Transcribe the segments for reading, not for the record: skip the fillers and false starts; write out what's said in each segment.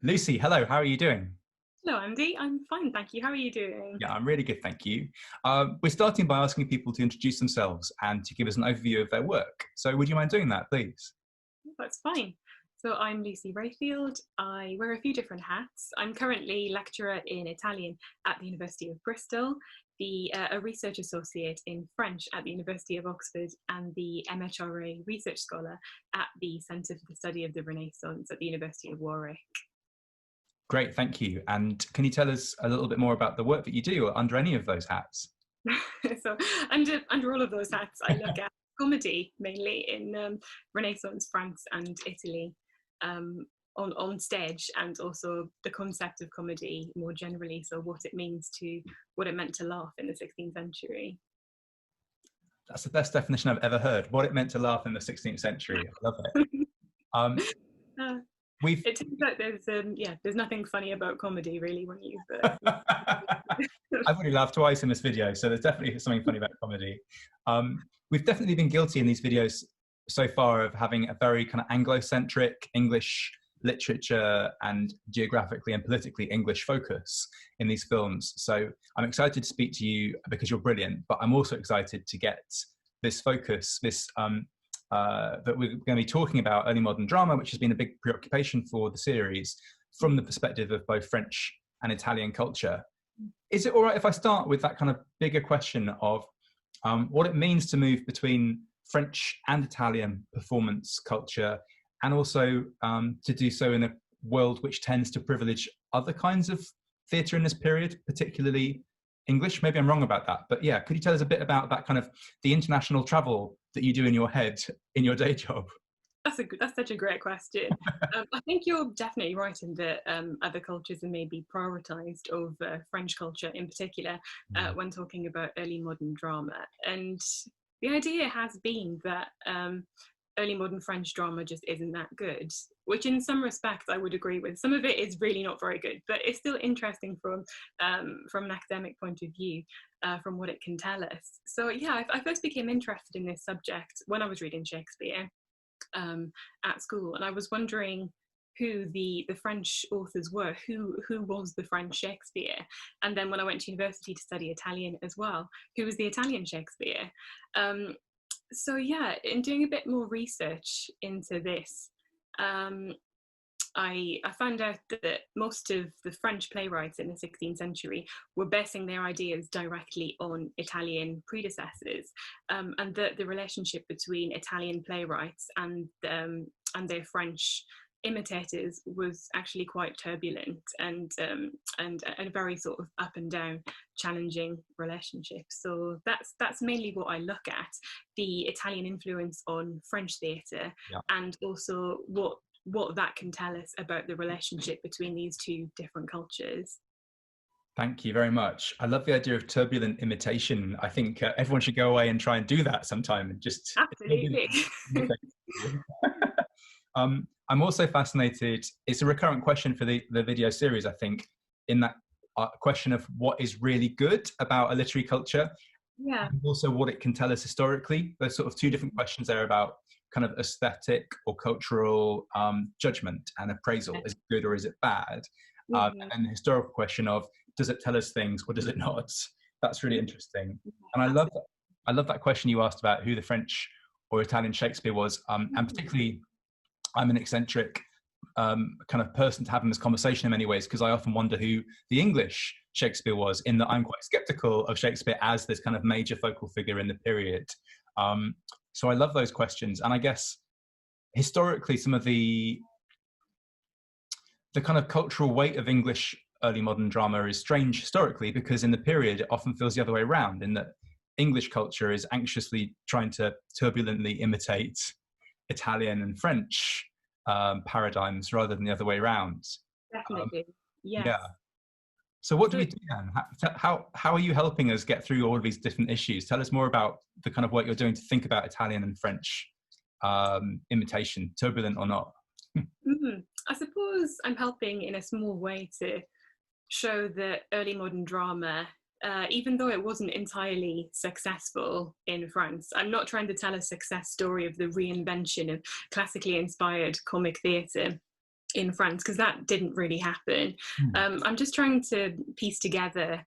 Lucy, hello, how are you doing? Hello, Andy. I'm fine, thank you. How are you doing? Yeah, I'm really good, thank you. We're starting by asking people to introduce themselves and to give us an overview of their work. So would you mind doing that, please? That's fine. So I'm Lucy Rayfield. I wear a few different hats. I'm currently lecturer in Italian at the University of Bristol, a research associate in French at the University of Oxford, and the MHRA research scholar at the Centre for the Study of the Renaissance at the University of Warwick. Great, thank you. And can you tell us a little bit more about the work that you do under any of those hats? So under all of those hats, I look at comedy mainly in Renaissance France and Italy, on stage, and also the concept of comedy more generally. So what it meant to laugh in the 16th century. That's the best definition I've ever heard. What it meant to laugh in the 16th century. I love it. Um, uh, we've it turns out there's nothing funny about comedy really when you. I've already laughed twice in this video, so there's definitely something funny about comedy. We've definitely been guilty in these videos so far of having a very kind of Anglo-centric English literature and geographically and politically English focus in these films. So I'm excited to speak to you because you're brilliant, but I'm also excited to get this focus, that we're going to be talking about early modern drama, which has been a big preoccupation for the series, from the perspective of both French and Italian culture. Is it all right if I start with that kind of bigger question of what it means to move between French and Italian performance culture, and also to do so in a world which tends to privilege other kinds of theatre in this period, particularly English? Maybe I'm wrong about that, but yeah, could you tell us a bit about that kind of the international travel that you do in your head in your day job? That's such a great question. I think you're definitely right in that other cultures are maybe prioritised over French culture in particular when talking about early modern drama. And the idea has been that early modern French drama just isn't that good, which in some respects I would agree with. Some of it is really not very good, but it's still interesting from an academic point of view, from what it can tell us. So yeah, I first became interested in this subject when I was reading Shakespeare at school, and I was wondering who the French authors were, who was the French Shakespeare, and then when I went to university to study Italian as well, who was the Italian Shakespeare. So yeah, in doing a bit more research into this, I found out that most of the French playwrights in the 16th century were basing their ideas directly on Italian predecessors, and that the relationship between Italian playwrights and their French imitators was actually quite turbulent and a very sort of up and down, challenging relationship. So that's mainly what I look at: the Italian influence on French theatre, Yeah. and also what that can tell us about the relationship between these two different cultures. Thank you very much. I love the idea of turbulent imitation. I think everyone should go away and try and do that sometime and just Absolutely. I'm also fascinated. It's a recurrent question for the video series, I think, in that question of what is really good about a literary culture, Yeah. and also what it can tell us historically. There's sort of two different questions there about kind of aesthetic or cultural judgment and appraisal. Is it good or is it bad? And the historical question of, does it tell us things or does it not? That's really interesting. And I love that question you asked about who the French or Italian Shakespeare was, and particularly I'm an eccentric kind of person to have in this conversation in many ways, because I often wonder who the English Shakespeare was, in that I'm quite skeptical of Shakespeare as this kind of major focal figure in the period. So I love those questions. And I guess historically, some of the kind of cultural weight of English early modern drama is strange historically, because in the period it often feels the other way around, in that English culture is anxiously trying to turbulently imitate Italian and French paradigms rather than the other way around. Definitely. Yes. Yeah. So what do we do then? How are you helping us get through all of these different issues? Tell us more about the kind of work you're doing to think about Italian and French imitation, turbulent or not. I suppose I'm helping in a small way to show that early modern drama, even though it wasn't entirely successful in France, I'm not trying to tell a success story of the reinvention of classically inspired comic theatre. in France, because that didn't really happen. Hmm. I'm just trying to piece together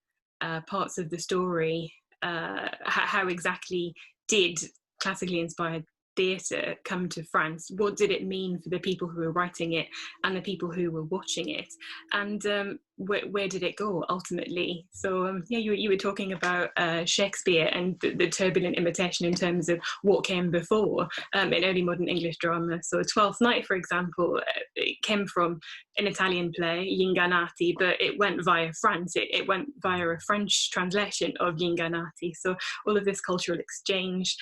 parts of the story. How exactly did classically inspired theatre come to France? What did it mean for the people who were writing it and the people who were watching it? And where did it go ultimately? So yeah, you were talking about Shakespeare and the turbulent imitation in terms of what came before in early modern English drama. So Twelfth Night, for example, it came from an Italian play, Gli Ingannati, but it went via France. It went via a French translation of Gli Ingannati. So all of this cultural exchange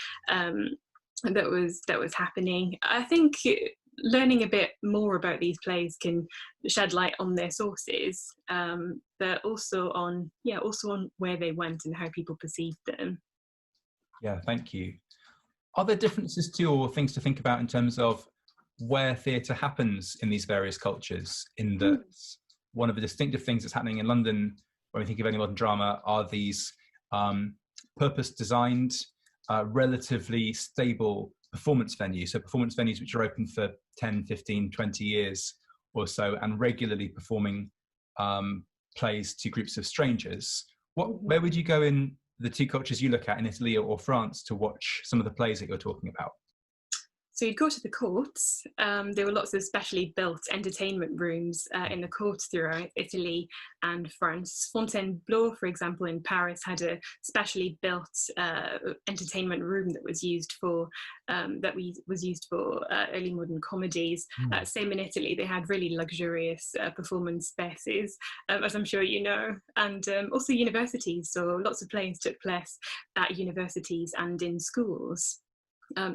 that was happening. I think learning a bit more about these plays can shed light on their sources, but also on where they went and how people perceived them. Yeah, thank you. Are there differences too, or things to think about in terms of where theatre happens in these various cultures? In that one of the distinctive things that's happening in London when we think of early modern drama are these purpose-designed, relatively stable performance venues. So performance venues which are open for 10, 15, 20 years or so and regularly performing plays to groups of strangers. Where would you go in the two cultures you look at in Italy or France to watch some of the plays that you're talking about? So you'd go to the courts. There were lots of specially built entertainment rooms in the courts throughout Italy and France. Fontainebleau, for example, in Paris, had a specially built entertainment room that was used for early modern comedies. Same in Italy, they had really luxurious performance spaces, as I'm sure you know, and also universities. So lots of plays took place at universities and in schools.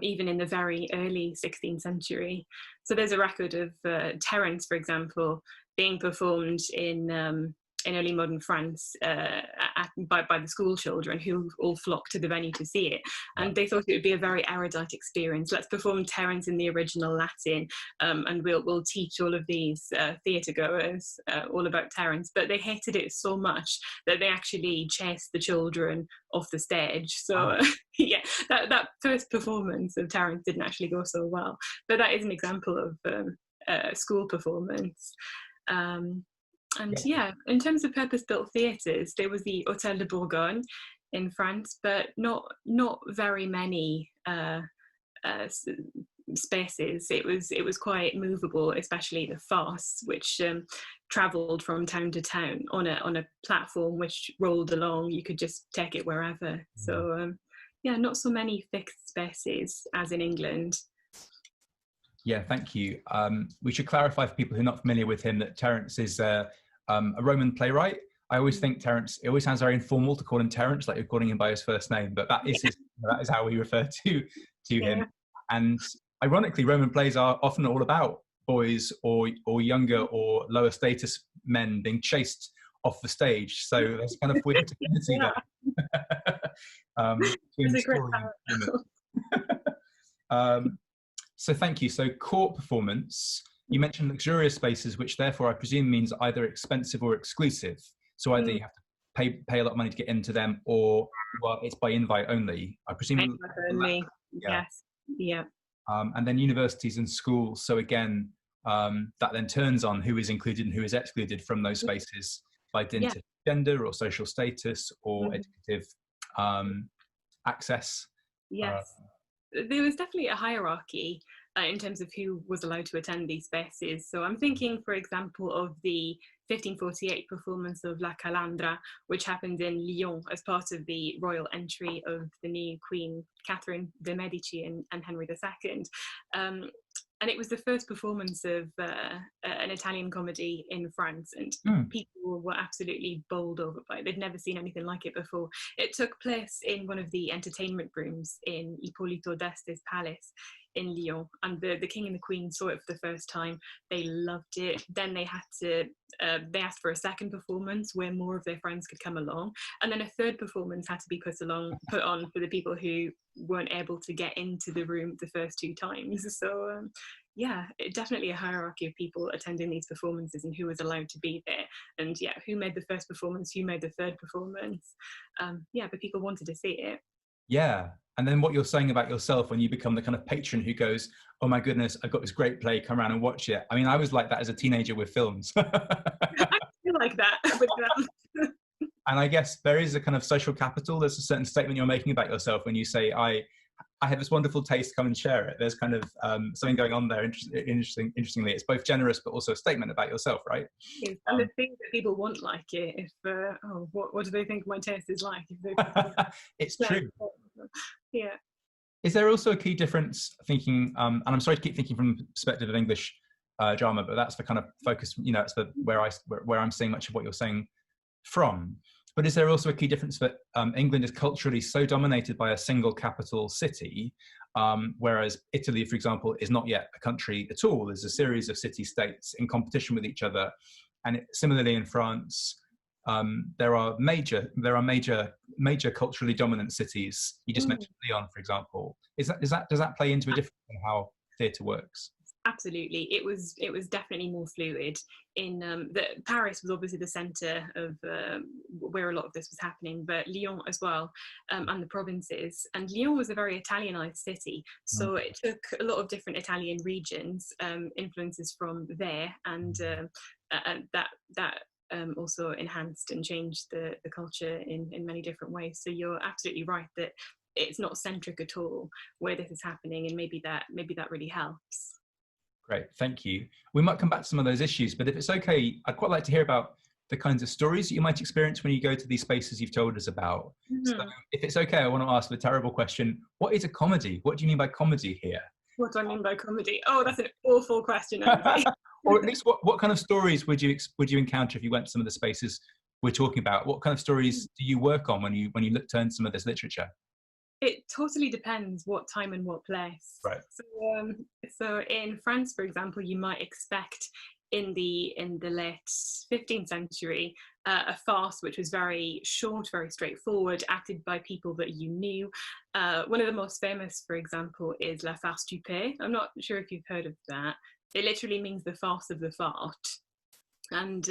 Even in the very early 16th century. So there's a record of Terence, for example, being performed in early modern France by the school children who all flocked to the venue to see it. And they thought it would be a very erudite experience. Let's perform Terence in the original Latin, and we'll teach all of these theatre goers all about Terence. But they hated it so much that they actually chased the children off the stage. So yeah, that first performance of Terence didn't actually go so well. But that is an example of school performance. And yeah, in terms of purpose-built theatres, there was the Hôtel de Bourgogne in France, but not very many spaces. It was quite movable, especially the farce, which travelled from town to town on a platform which rolled along. You could just take it wherever. So yeah, not so many fixed spaces as in England. Yeah, thank you. We should clarify for people who are not familiar with him that Terence is a Roman playwright. I always think Terence, it always sounds very informal to call him Terence, like you're calling him by his first name, but that is that is how we refer to him. And ironically, Roman plays are often all about boys or younger or lower status men being chased off the stage. So there's kind of weird affinity there. It's a great parallel. So thank you. So court performance, you mentioned luxurious spaces, which therefore I presume means either expensive or exclusive. So either you have to pay a lot of money to get into them, or it's by invite only. I presume. Only. Yes. Yeah. And then universities and schools. So again, that then turns on who is included and who is excluded from those spaces by dint of gender or social status or educative access. Yes. There was definitely a hierarchy in terms of who was allowed to attend these spaces. So I'm thinking, for example, of the 1548 performance of La Calandra, which happened in Lyon as part of the royal entry of the new Queen Catherine de' Medici and Henry II. And it was the first performance of an Italian comedy in France, and people were absolutely bowled over by it. They'd never seen anything like it before. It took place in one of the entertainment rooms in Ippolito d'Este's palace in Lyon, and the king and the queen saw it for the first time. They loved it. Then they they asked for a second performance where more of their friends could come along, and then a third performance had to be put on for the people who weren't able to get into the room the first two times. So yeah, definitely a hierarchy of people attending these performances and who was allowed to be there, and yeah, who made the first performance, who made the third performance. Yeah, but people wanted to see it. Yeah, And then what you're saying about yourself when you become the kind of patron who goes, oh my goodness, I've got this great play, come around and watch it. I mean, I was like that as a teenager with films. I feel like that with them. And I guess there is a kind of social capital. There's a certain statement you're making about yourself when you say, I have this wonderful taste, come and share it. There's kind of something going on there. Interestingly, it's both generous, but also a statement about yourself, right? And the thing that people won't like it, if, what do they think my taste is like? If they it's true. Yeah. Is there also a key difference thinking, and I'm sorry to keep thinking from the perspective of English drama, but that's the kind of focus, it's where I'm seeing much of what you're saying from. But is there also a key difference that England is culturally so dominated by a single capital city, whereas Italy, for example, is not yet a country at all. There's a series of city-states in competition with each other. And similarly in France, there are major culturally dominant cities. You just mentioned Lyon, for example. Does that play into a difference in how theatre works? Absolutely, it was definitely more fluid. In Paris was obviously the centre of where a lot of this was happening, but Lyon as well, and the provinces. And Lyon was a very Italianised city, so it took a lot of different Italian regions, influences from there, and that also enhanced and changed the culture in many different ways. So you're absolutely right that it's not centric at all where this is happening, and maybe that really helps. Great, thank you. We might come back to some of those issues, but if it's okay, I'd quite like to hear about the kinds of stories that you might experience when you go to these spaces you've told us about. So if it's okay, I want to ask the terrible question, what is a comedy? What do you mean by comedy here? What do I mean by comedy? Oh, that's an awful question. Or at least what kind of stories would you encounter if you went to some of the spaces we're talking about? What kind of stories do you work on when you turn to some of this literature? It totally depends what time and what place. Right. So in France, for example, you might expect in the late 15th century a farce which was very short, very straightforward, acted by people that you knew. One of the most famous, for example, is La Farce du Pé. I'm not sure if you've heard of that. It literally means the farce of the fart. And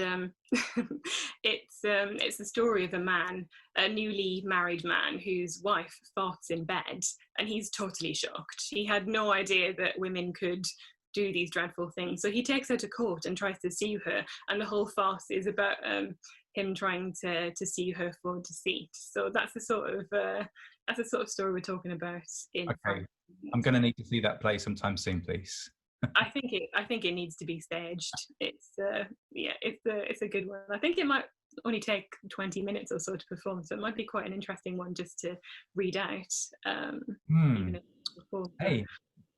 it's the story of a newly married man whose wife farts in bed, and he's totally shocked. He had no idea that women could do these dreadful things. So he takes her to court and tries to sue her, and the whole farce is about him trying to sue her for deceit. So that's the sort of story we're talking about in France. I'm going to need to see that play sometime soon, please. I think it needs to be staged. It's a good one. I think it might only take 20 minutes or so to perform, so it might be quite an interesting one just to read out. Even if before. Hey,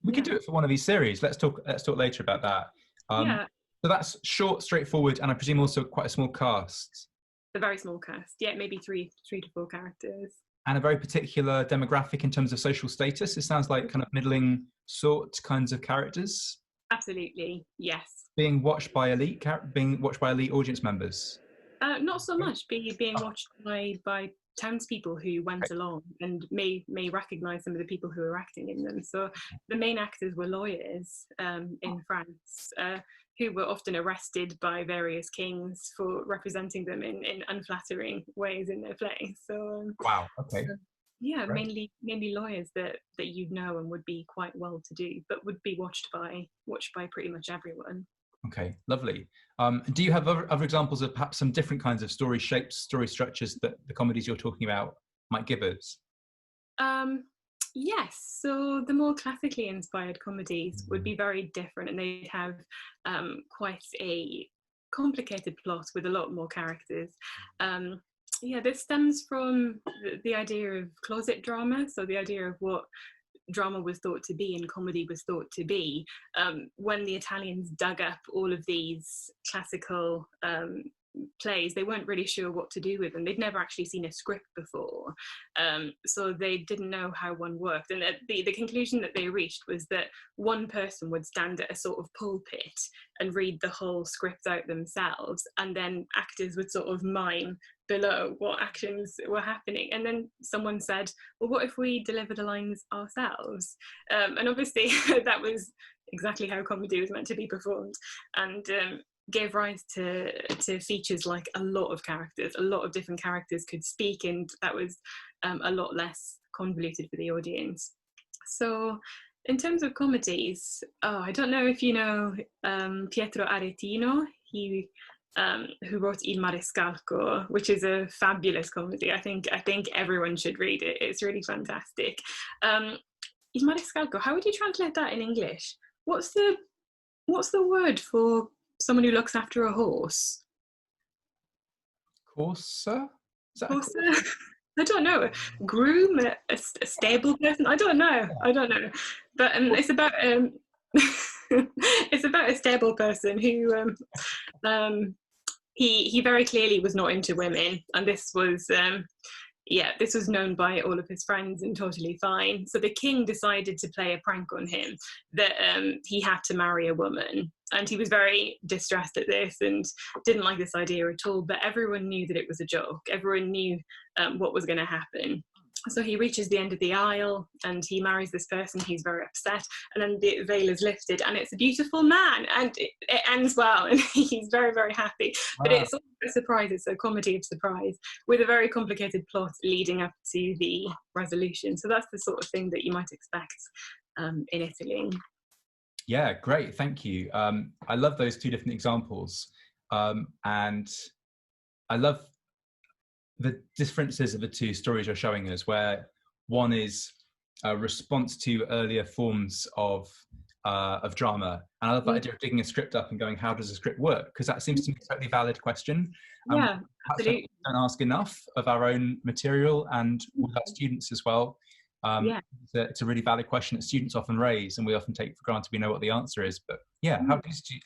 we could do it for one of these series. Let's talk later about that. So that's short, straightforward, and I presume also quite a small cast. A very small cast, yeah, maybe three to four characters. And a very particular demographic in terms of social status. It sounds like kind of middling sort kinds of characters. Absolutely, yes. Being watched by elite audience members. Not so much. Being watched by townspeople who went along and may recognise some of the people who are acting in them. So the main actors were lawyers in France, who were often arrested by various kings for representing them in unflattering ways in their plays. So wow, okay. Yeah, right. mainly lawyers that you'd know and would be quite well to do, but would be watched by pretty much everyone. Okay, lovely. Do you have other examples of perhaps some different kinds of story shapes, story structures that the comedies you're talking about might give us? Yes, so the more classically inspired comedies would be very different, and they'd have quite a complicated plot with a lot more characters. Yeah, this stems from the idea of closet drama, so the idea of what drama was thought to be and comedy was thought to be. When the Italians dug up all of these classical plays, they weren't really sure what to do with them. They'd never actually seen a script before, so they didn't know how one worked. And the conclusion that they reached was that one person would stand at a sort of pulpit and read the whole script out themselves, and then actors would sort of mime below what actions were happening. And then someone said, well, what if we deliver the lines ourselves? And obviously that was exactly how comedy was meant to be performed, and gave rise to features like a lot of characters. A lot of different characters could speak, and that was a lot less convoluted for the audience. So in terms of comedies, I don't know if you know Pietro Aretino. He who wrote Il Marescalco, which is a fabulous comedy. I think everyone should read it. It's really fantastic. Il Marescalco. How would you translate that in English? What's the word for someone who looks after a horse? Corsa? Is that Corsa? I don't know. Groom, a stable person. I don't know. But it's about it's about a stable person who he very clearly was not into women, and this was known by all of his friends and totally fine. So the king decided to play a prank on him that he had to marry a woman. And he was very distressed at this and didn't like this idea at all. But everyone knew that it was a joke. Everyone knew what was going to happen. So he reaches the end of the aisle and he marries this person. He's very upset, and then the veil is lifted and it's a beautiful man, and it ends well, and he's very, very happy. Wow. But it's also a surprise. It's a comedy of surprise with a very complicated plot leading up to the resolution. So that's the sort of thing that you might expect in Italy. Yeah, great, thank you. I love those two different examples, and I love the differences of the two stories you're showing us, where one is a response to earlier forms of drama. And I love the idea of digging a script up and going, how does a script work? Because that seems to be a totally valid question. Yeah, absolutely. We don't ask enough of our own material and with our students as well. It's a really valid question that students often raise, and we often take for granted we know what the answer is. But yeah,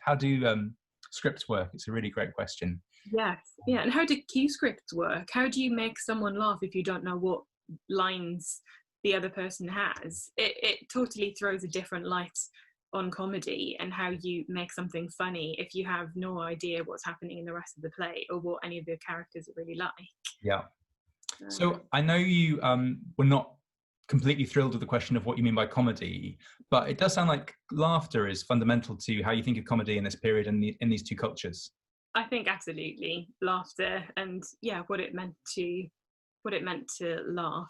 how do scripts work? It's a really great question. Yes, yeah. And how do cue scripts work? How do you make someone laugh if you don't know what lines the other person has? It totally throws a different light on comedy and how you make something funny if you have no idea what's happening in the rest of the play or what any of the characters are really like. Yeah. So I know you were not completely thrilled with the question of what you mean by comedy, but it does sound like laughter is fundamental to how you think of comedy in this period and in these two cultures. I think absolutely laughter, and what it meant to laugh,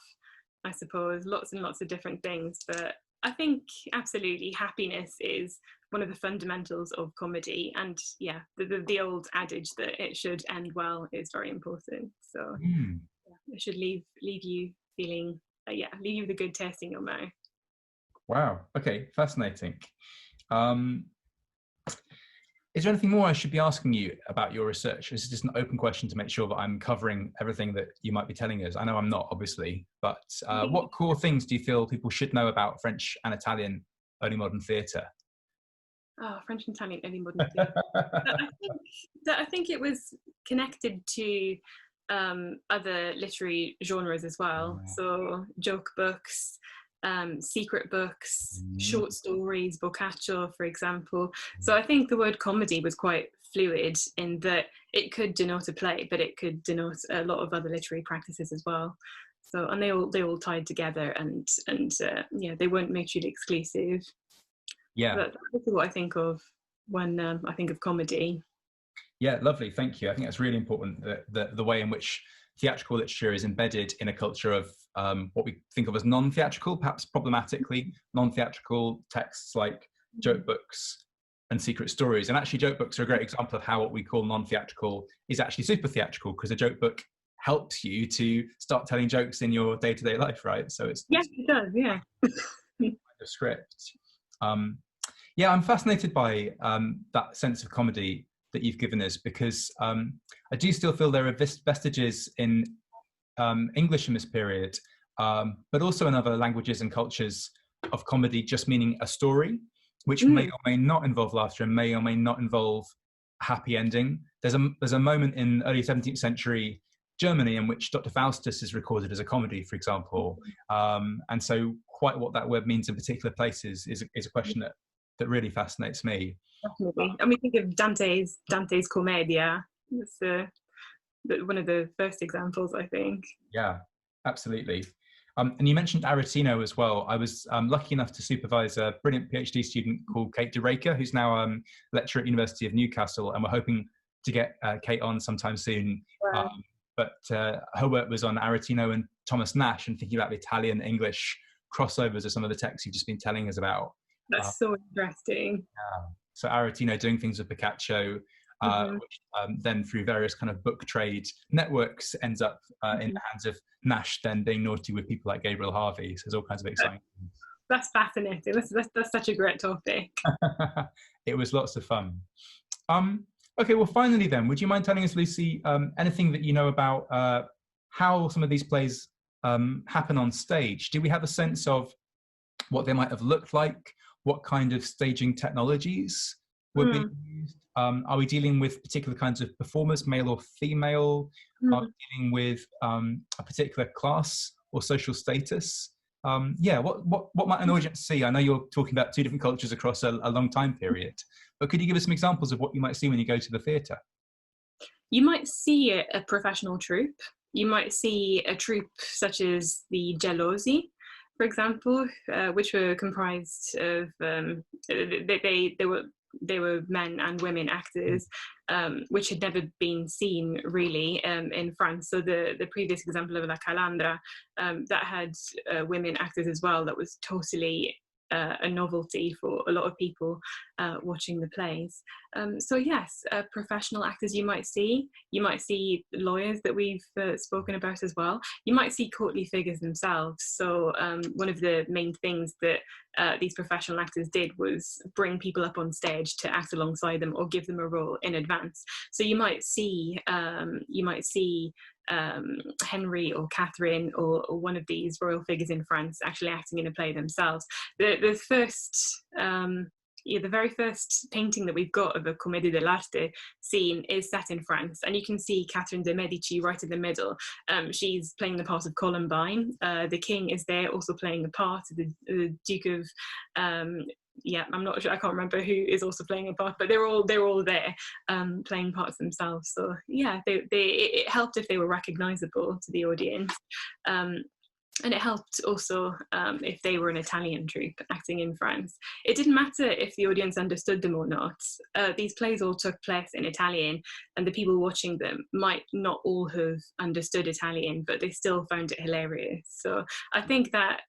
I suppose, lots and lots of different things. But I think absolutely happiness is one of the fundamentals of comedy, and the old adage that it should end well is very important. So it should leave you feeling leave you with a good taste in your mouth. Wow. Okay, fascinating. Is there anything more I should be asking you about your research? This is just an open question to make sure that I'm covering everything that you might be telling us. I know I'm not, obviously, but what core things do you feel people should know about French and Italian early modern theatre? Oh, French and Italian early modern theatre. I think it was connected to other literary genres as well. So joke books, secret books, short stories, boccaccio, for example. So I think the word comedy was quite fluid in that it could denote a play, but it could denote a lot of other literary practices as well. So, and they all tied together, and they weren't mutually exclusive. Yeah, but that's what I think of when I think of comedy. Yeah, lovely, thank you. I think that's really important, the way in which theatrical literature is embedded in a culture of what we think of as non-theatrical, perhaps problematically non-theatrical texts like joke books and secret stories. And actually joke books are a great example of how what we call non-theatrical is actually super theatrical, because a joke book helps you to start telling jokes in your day-to-day life, right? So it does, yeah. Kind of script. I'm fascinated by that sense of comedy that you've given us, because I do still feel there are vestiges in English in this period, but also in other languages and cultures, of comedy just meaning a story, which may or may not involve laughter and may or may not involve a happy ending. There's a moment in early 17th century Germany in which Dr. Faustus is recorded as a comedy, for example. And so quite what that word means in particular places is a question that really fascinates me. Definitely. And we think of Dante's Commedia. It's one of the first examples, I think. Yeah, absolutely. And you mentioned Aretino as well. I was lucky enough to supervise a brilliant PhD student called Kate de Raker, who's now a lecturer at University of Newcastle, and we're hoping to get Kate on sometime soon. Wow. But her work was on Aretino and Thomas Nash and thinking about the Italian-English crossovers of some of the texts you've just been telling us about. That's so interesting. Yeah. So Aretino doing things with Boccaccio, which then through various kind of book trade networks ends up in the hands of Nash, then being naughty with people like Gabriel Harvey. So there's all kinds of exciting things. That's fascinating. That's such a great topic. It was lots of fun. Okay, well, finally then, would you mind telling us, Lucy, anything that you know about how some of these plays happen on stage? Do we have a sense of what they might have looked like? What kind of staging technologies were being used? Are we dealing with particular kinds of performers, male or female? Are we dealing with a particular class or social status? Yeah, what might an audience see? I know you're talking about two different cultures across a long time period, but could you give us some examples of what you might see when you go to the theatre? You might see a professional troupe. You might see a troupe such as the Gelosi, for example, which were comprised of they were men and women actors, which had never been seen really in France. So the previous example of La Calandra, that had women actors as well, that was totally a novelty for a lot of people watching the plays. So yes, professional actors you might see lawyers that we've spoken about as well. You might see courtly figures themselves. So one of the main things that these professional actors did was bring people up on stage to act alongside them or give them a role in advance. So you might see Henry or Catherine or one of these royal figures in France actually acting in a play themselves. The very first painting that we've got of a Commedia dell'arte scene is set in France, and you can see Catherine de' Medici right in the middle. She's playing the part of Columbine. The king is there also playing the part of the Duke of I'm not sure, I can't remember who is also playing a part, but they're all there playing parts themselves. So yeah, it helped if they were recognizable to the audience. And it helped also if they were an Italian troupe acting in France. It didn't matter if the audience understood them or not. These plays all took place in Italian, and the people watching them might not all have understood Italian, but they still found it hilarious. So I think that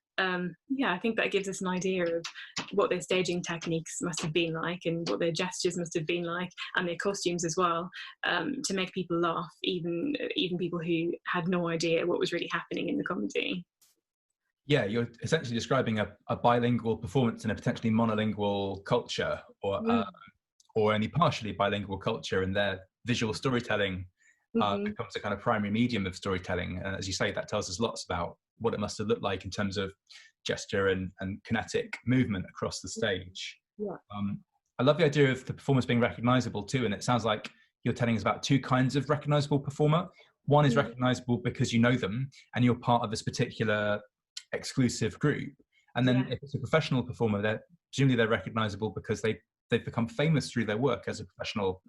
gives us an idea of what their staging techniques must have been like, and what their gestures must have been like, and their costumes as well, to make people laugh, even people who had no idea what was really happening in the comedy. Yeah, you're essentially describing a bilingual performance in a potentially monolingual culture, or only partially bilingual culture, and their visual storytelling becomes a kind of primary medium of storytelling. And as you say, that tells us lots about what it must have looked like in terms of gesture and kinetic movement across the stage. Yeah. I love the idea of the performers being recognizable too, and it sounds like you're telling us about two kinds of recognizable performer. One is recognizable because you know them and you're part of this particular exclusive group, and then if it's a professional performer, presumably they're recognizable because they've become famous through their work as a professional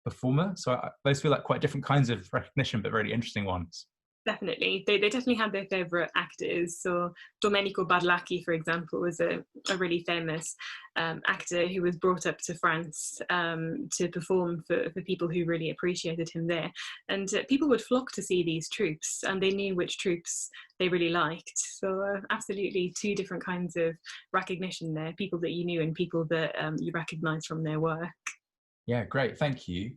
performer. So those feel like quite different kinds of recognition, but really interesting ones. Definitely. They definitely had their favourite actors. So Domenico Barlacchi, for example, was a really famous actor who was brought up to France to perform for people who really appreciated him there. And people would flock to see these troupes, and they knew which troupes they really liked. So absolutely two different kinds of recognition there, people that you knew and people that you recognised from their work. Yeah, great. Thank you.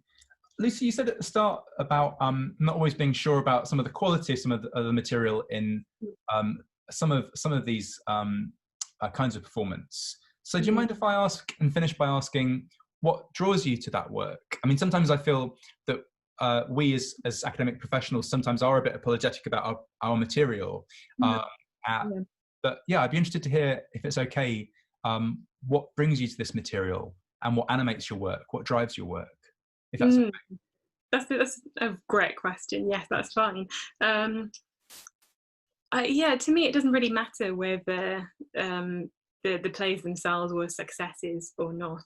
Lucy, you said at the start about not always being sure about some of the quality of some of the material in some of these kinds of performance. So do you mind if I ask and finish by asking what draws you to that work? I mean, sometimes I feel that we as academic professionals sometimes are a bit apologetic about our material. But yeah, I'd be interested to hear, if it's okay, what brings you to this material and what animates your work, what drives your work? If that's okay. That's a great question. Yes, that's fine. To me, it doesn't really matter whether the plays themselves were successes or not,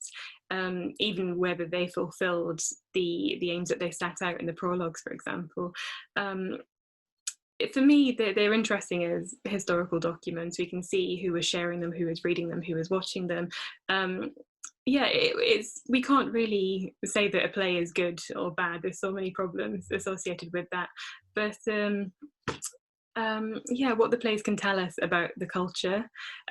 even whether they fulfilled the aims that they set out in the prologues, for example. For me, they're interesting as historical documents. We can see who was sharing them, who was reading them, who was watching them. We can't really say that a play is good or bad. There's so many problems associated with that. But Yeah, what the plays can tell us about the culture,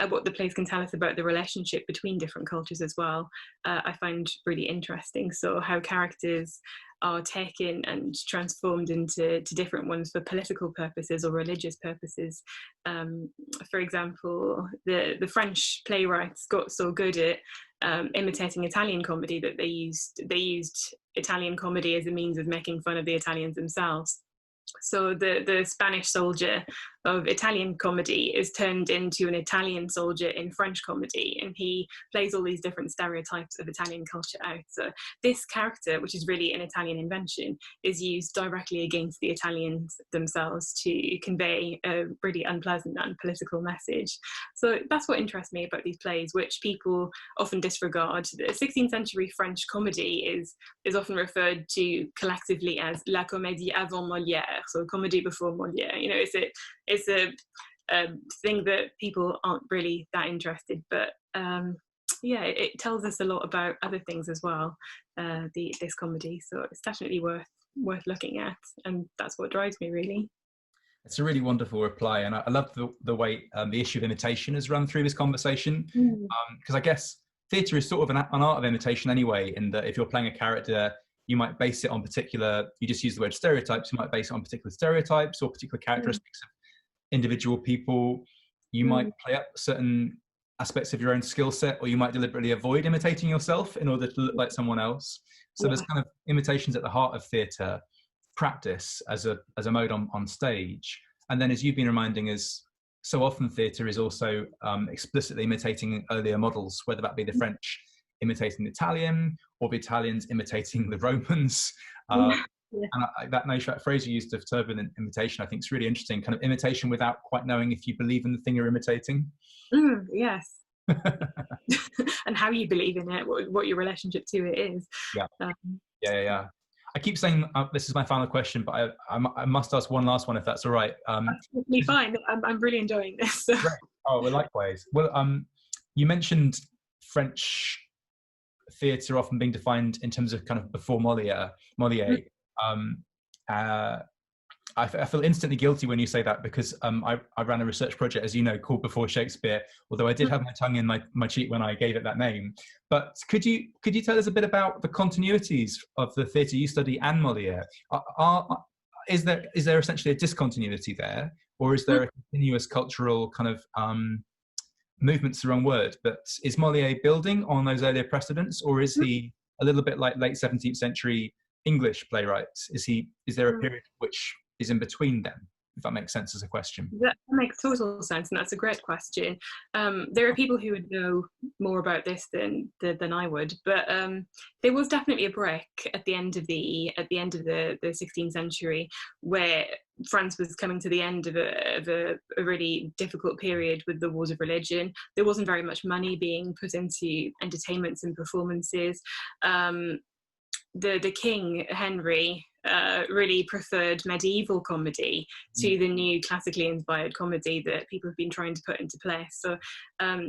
what the plays can tell us about the relationship between different cultures as well, I find really interesting. So how characters are taken and transformed into different ones for political purposes or religious purposes. Um, for example, the French playwrights got so good at imitating Italian comedy that they used Italian comedy as a means of making fun of the Italians themselves. So the Spanish soldier of Italian comedy is turned into an Italian soldier in French comedy, and he plays all these different stereotypes of Italian culture out. So this character, which is really an Italian invention, is used directly against the Italians themselves to convey a really unpleasant and political message. So that's what interests me about these plays, which people often disregard. The 16th century French comedy is often referred to collectively as la comédie avant Molière, so comedy before Molière. You know, it's a thing that people aren't really that interested, but yeah, it tells us a lot about other things as well, this comedy. So it's definitely worth looking at, and that's what drives me really. It's a really wonderful reply, and I love the way the issue of imitation has run through this conversation, because I guess theatre is sort of an art of imitation anyway, in that if you're playing a character, you might base it on you just use the word stereotypes, you might base it on particular stereotypes or particular characteristics of individual people. You might play up certain aspects of your own skill set, or you might deliberately avoid imitating yourself in order to look like someone else. So there's kind of imitations at the heart of theatre practice as a mode on stage. And then, as you've been reminding us, so often theatre is also explicitly imitating earlier models, whether that be the French imitating the Italian, or the Italians imitating the Romans. And that phrase you used of turbulent imitation, I think is really interesting. Kind of imitation without quite knowing if you believe in the thing you're imitating. Yes. And how you believe in it, what your relationship to it is. Yeah. I keep saying this is my final question, but I must ask one last one, if that's all right. That's totally fine. I'm really enjoying this. So. Great. Oh, well, likewise. Well, you mentioned French theatre often being defined in terms of kind of before Molière. I feel instantly guilty when you say that, because I ran a research project, as you know, called Before Shakespeare, although I did have my tongue in my cheek when I gave it that name. But could you tell us a bit about the continuities of the theatre you study and Molière? Is there essentially a discontinuity there, or is there a continuous cultural kind of movement's the wrong word, but is Molière building on those earlier precedents, or is he a little bit like late 17th century English playwrights? Is there a period which is in between them, if that makes sense as a question? That makes total sense, and that's a great question. There are people who would know more about this than I would, but there was definitely a break at the end of the 16th century, where France was coming to the end of a really difficult period with the wars of religion. There wasn't very much money being put into entertainments and performances. The King, Henry, really preferred medieval comedy to the new classically inspired comedy that people have been trying to put into place. So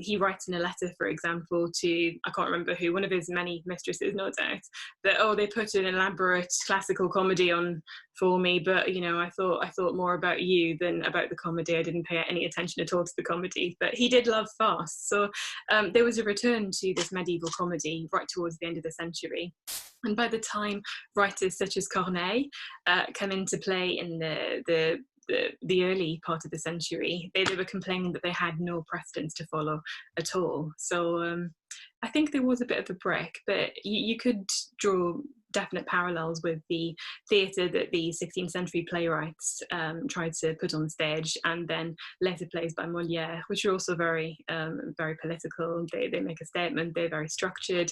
he writes in a letter, for example, to, I can't remember who, one of his many mistresses, no doubt, that, they put an elaborate classical comedy on for me, but, you know, I thought more about you than about the comedy. I didn't pay any attention at all to the comedy, but he did love farce. So there was a return to this medieval comedy right towards the end of the century. And by the time writers such as Corneille come into play in the early part of the century, they were complaining that they had no precedents to follow at all. So I think there was a bit of a break, but you could draw definite parallels with the theatre that the 16th century playwrights tried to put on stage, and then later plays by Molière, which are also very political. They make a statement, they're very structured.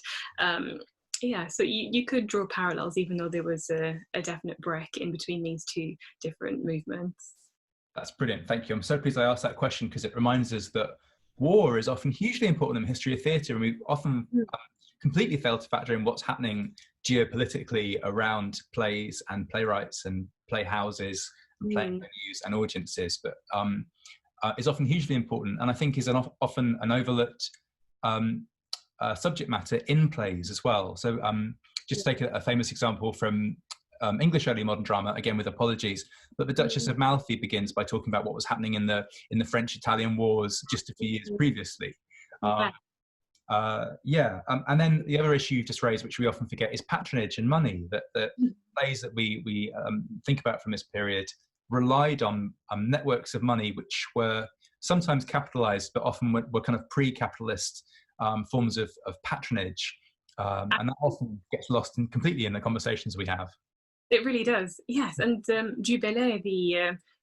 So you could draw parallels, even though there was a definite break in between these two different movements. That's brilliant, thank you. I'm so pleased I asked that question, because it reminds us that war is often hugely important in the history of theatre, and we often completely fail to factor in what's happening geopolitically around plays and playwrights and playhouses and playing venues and audiences, but is often hugely important, and I think is often an overlooked subject matter in plays as well. So just take a famous example from English early modern drama, again with apologies. But the Duchess of Malfi begins by talking about what was happening in the French-Italian wars just a few years previously. And then the other issue you've just raised, which we often forget, is patronage and money. That plays that we think about from this period relied on networks of money which were sometimes capitalized, but often were kind of pre-capitalist forms of patronage. And that often gets lost completely in the conversations we have. It really does, yes. And Du Bellay,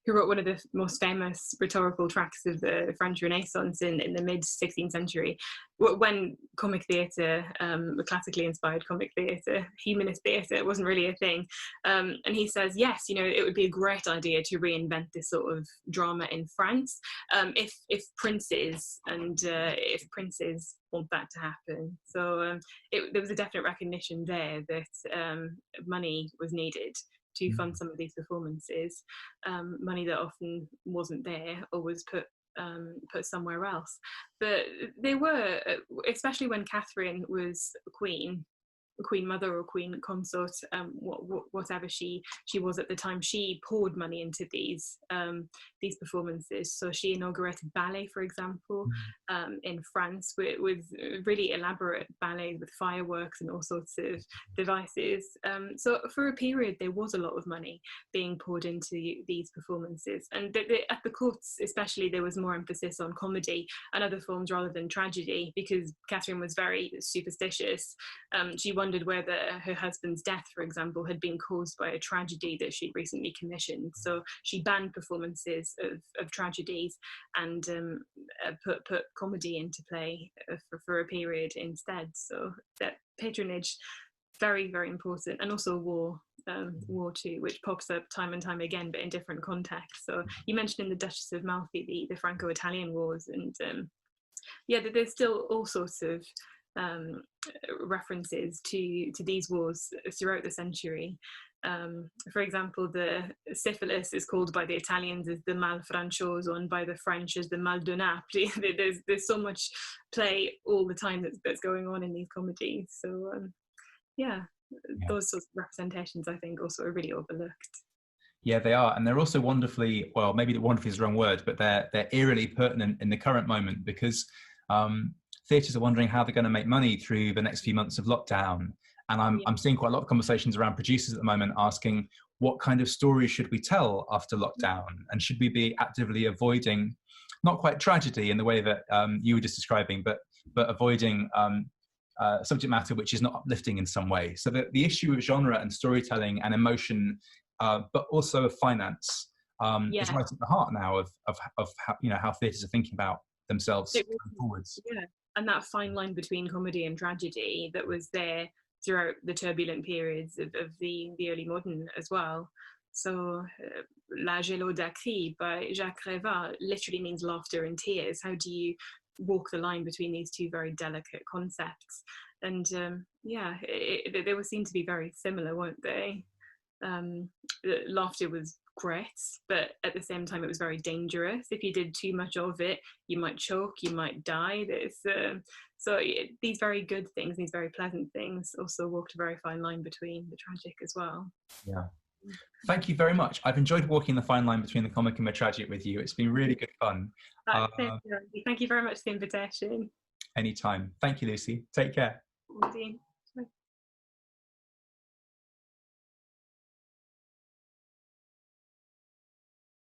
who wrote one of the most famous rhetorical tracts of the French Renaissance in the mid 16th century, when comic theatre, classically inspired comic theatre, humanist theatre, wasn't really a thing. And he says, yes, it would be a great idea to reinvent this sort of drama in France, if princes want that to happen. So there was a definite recognition there that money was needed to fund some of these performances, money that often wasn't there or was put somewhere else. But they were, especially when Catherine was queen mother or queen consort, whatever she was at the time, she poured money into these performances. So she inaugurated ballet, for example, in France, with really elaborate ballets with fireworks and all sorts of devices. So for a period, there was a lot of money being poured into these performances, and at the courts especially, there was more emphasis on comedy and other forms rather than tragedy, because Catherine was very superstitious. She wondered whether her husband's death, for example, had been caused by a tragedy that she'd recently commissioned. So she banned performances of tragedies and put comedy into play for a period instead. So that patronage, very, very important. And also war too, which pops up time and time again, but in different contexts. So you mentioned in the Duchess of Malfi the Franco-Italian wars, and there's still all sorts of references to these wars throughout the century. For example, the syphilis is called by the Italians as the mal francioso, and by the French as the mal de Naples. There's so much play all the time that's going on in these comedies. So those sorts of representations, I think, also are really overlooked. Yeah, they are. And they're also wonderfully, well, maybe wonderfully is the wrong word, but they're eerily pertinent in the current moment, because theatres are wondering how they're going to make money through the next few months of lockdown. And I'm seeing quite a lot of conversations around producers at the moment asking, what kind of stories should we tell after lockdown? And should we be actively avoiding, not quite tragedy in the way that you were just describing, but avoiding subject matter which is not uplifting in some way? So the issue of genre and storytelling and emotion, but also of finance, is right at the heart now of how theatres are thinking about themselves going forwards. Yeah, and that fine line between comedy and tragedy that was there throughout the turbulent periods of the early modern as well. So La Gélodaterie by Jacques Revah literally means laughter and tears. How do you walk the line between these two very delicate concepts? And they would seem to be very similar, won't they? Laughter was great, but at the same time it was very dangerous. If you did too much of it, you might choke, you might die. These very good things, these very pleasant things, also walked a very fine line between the tragic as well. Yeah. Thank you very much. I've enjoyed walking the fine line between the comic and the tragic with you. It's been really good fun. Thank you very much for the invitation. Anytime. Thank you, Lucy. Take care. Thank you.